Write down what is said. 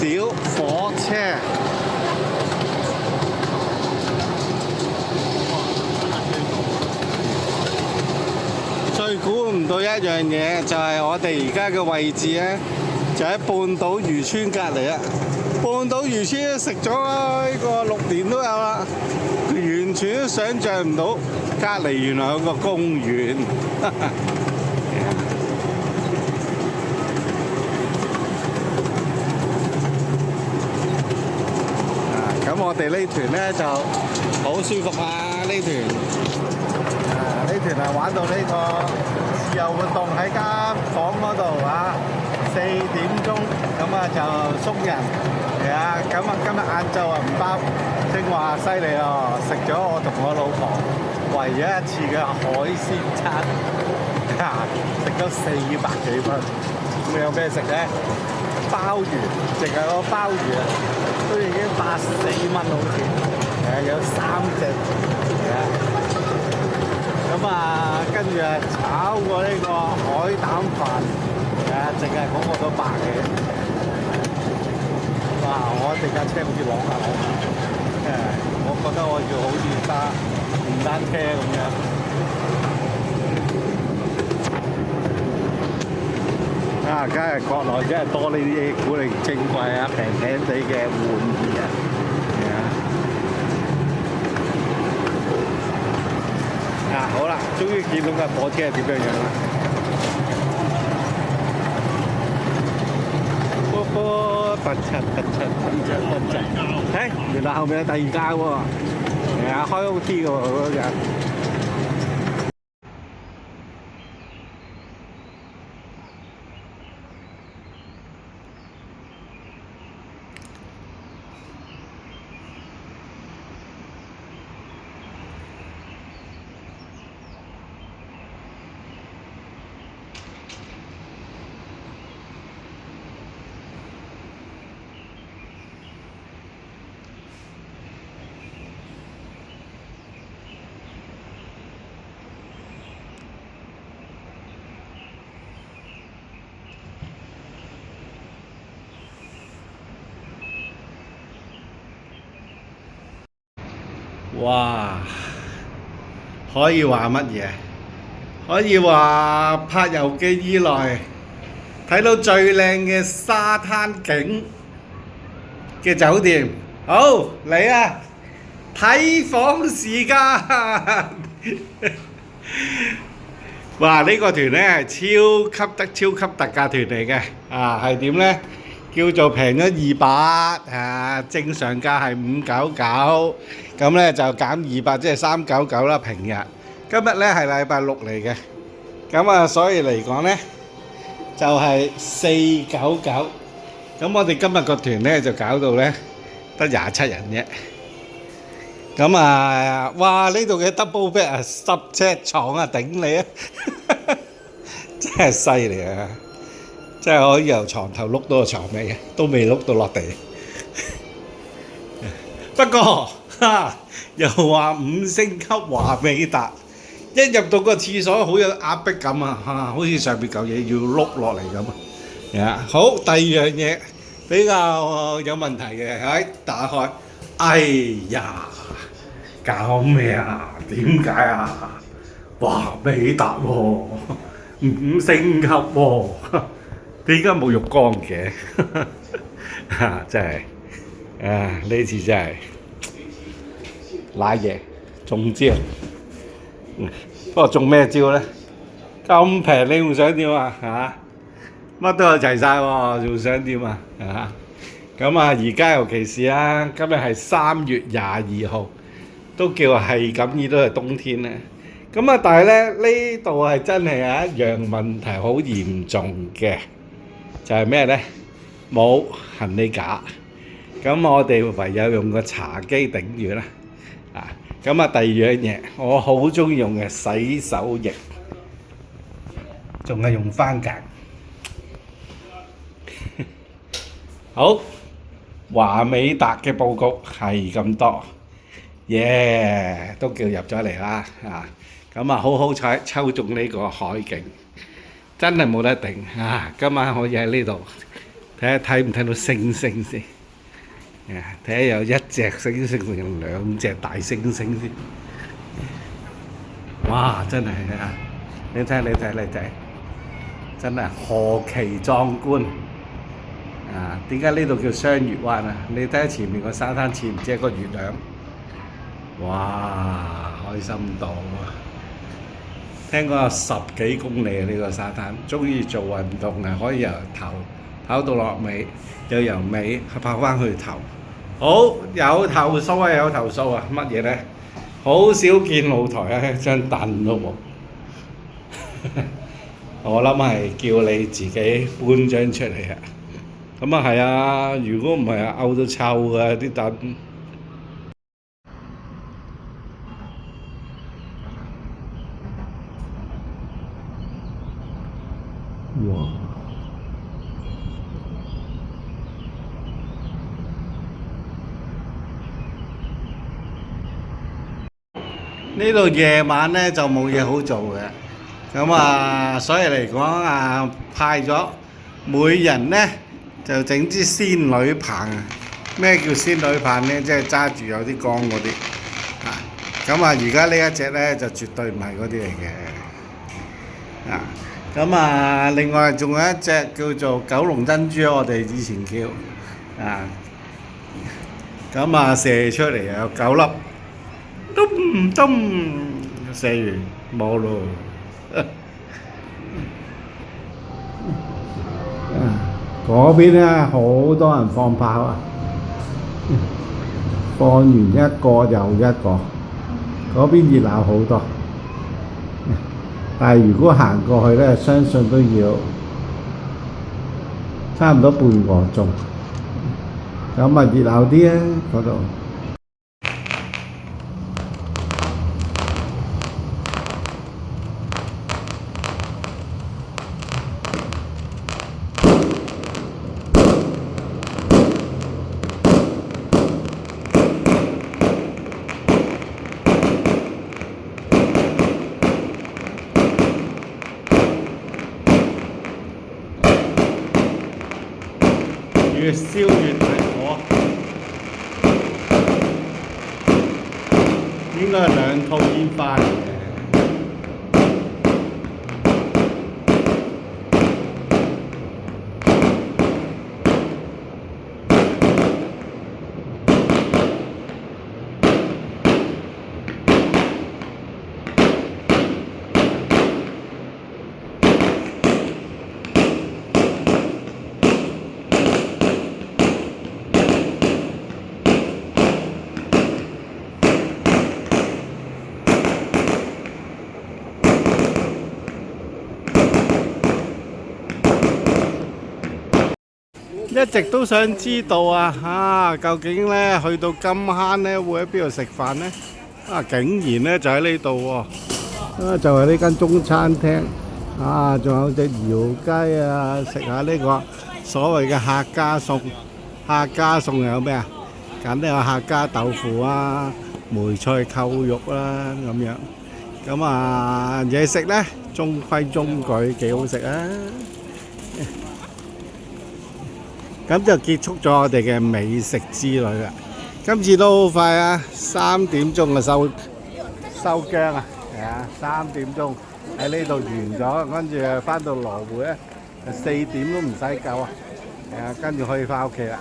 小火車。最估唔到一樣嘢，就係我哋而家嘅位置咧，就喺半島漁村隔離啊！半島漁村食咗呢個6年都有啦，完全都想像唔到隔離原來有個公園。咁我哋呢團咧就好舒服啊！呢團。呢團係玩到呢個自由活動喺間房嗰度啊，4點鐘咁啊就鬆人，係啊，咁啊今日晏晝啊唔包，正話犀利咯，食咗我同我老婆唯一一次嘅海鮮餐，食咗400幾蚊，咁有咩食咧？鮑魚，淨係個鮑魚啊，都已經84蚊好似，有3隻，係啊。咁啊，跟住啊，炒過呢個海膽飯，淨係嗰個都100幾。哇！我哋架車好似啷下啷下，我覺得我要好似揸電單車咁樣。啊，梗係國內真係多呢啲古靈精怪啊、平平地嘅玩意啊！好啦，終於見到架火車係點樣樣啦！波波突出，原來後面有第2架喎，係啊，開 OT 嘅喎嗰日。哇！可以話乜嘢？可以話拍遊記以來睇到最靚嘅沙灘景嘅酒店。好，嚟啊！睇房時間。哇！呢個團咧係超級特價團嚟嘅，係點咧？叫做平咗200，正常價係599，咁咧就減200，即係399啦。平日今日咧係禮拜6嚟嘅，咁啊所以嚟講咧就係499。咁我哋今日個團咧就搞到咧得27人啫。咁啊，哇！呢度嘅 double bed 啊，10尺床啊，頂你啊！真係犀利啊！真係可以由床頭碌到個床尾嘅，都未碌到落地。不過又話5星級華美達，一入到個廁所好有壓迫感啊！好似上邊嚿嘢要碌落嚟咁啊！好，第二樣嘢比較有問題嘅，打開，哎呀，搞咩啊？點解啊？華美達喎，5星級喎。點解冇浴缸嘅？真係，呢次真係賴嘢中招。不過中咩招咧？咁平你仲想點啊？乜都有齊晒喎，仲想點啊？咁啊，而家尤其是啊，今日係3月22號，都叫係咁意都係冬天咧。咁啊，但係咧呢度係真係有一樣問題好嚴重嘅。就係咩咧？冇行李架，咁我哋唯有用個茶几頂住啦。咁啊第二樣嘢，我好中意用嘅洗手液，仲係用番梘。好，華美達嘅佈局係咁多，都叫入咗嚟啦。咁啊好彩抽中呢個海景。真係冇得頂啊！今晚可以喺呢度睇下睇唔睇到星星先。睇下有一隻星星定兩隻大星星先。哇！真係啊！你睇，真係何其壯觀啊！點解呢度叫雙月灣啊？你睇下前面個沙灘似唔似一個月亮？哇！開心到啊！聽講有10幾公里啊！呢個沙灘，中意做運動啊，可以由頭跑到落尾，又由尾跑翻去頭。好，有投訴啊！乜嘢咧？好少見露台啊，張凳都冇。我諗係叫你自己搬張出嚟啊！咁啊係啊，如果唔係啊，漚到臭㗎啲凳。哇！呢度夜晚咧就冇嘢好做嘅，咁啊，所以嚟講啊，派咗每人咧就整支仙女棒啊！咩叫仙女棒咧？即係揸住有啲光嗰啲啊！咁啊，而家呢一隻咧就絕對唔係嗰啲嚟嘅啊！咁啊，另外仲有一隻叫做九龍珍珠，我哋以前叫啊，咁啊射出嚟有9粒。咚咚射完冇咯。嗰邊咧好多人放炮啊！放完一個又一個，嗰邊熱鬧好多。但係如果行過去咧，相信都要差唔多半個鐘。咁啊熱鬧啲啊嗰度。越燒越大火，應該係2套煙花嚟嘅。一直都想知道究竟咧去到金坑咧會喺邊度食飯咧？竟然咧就喺呢度喎！就係呢間中餐廳仲有隻窯雞啊！食下呢個所謂嘅客家餸。客家餸有咩啊？梗係有客家豆腐梅菜扣肉啦咁樣。咁嘢食咧中規中矩，幾好食啊！咁就結束咗我哋嘅美食之旅啦。今次都好快啊，3點鐘就收姜啊，係啊，3點鐘喺呢度完咗，跟住翻到羅湖咧，4點都唔使夠啊，係啊，跟住可以翻屋企啦。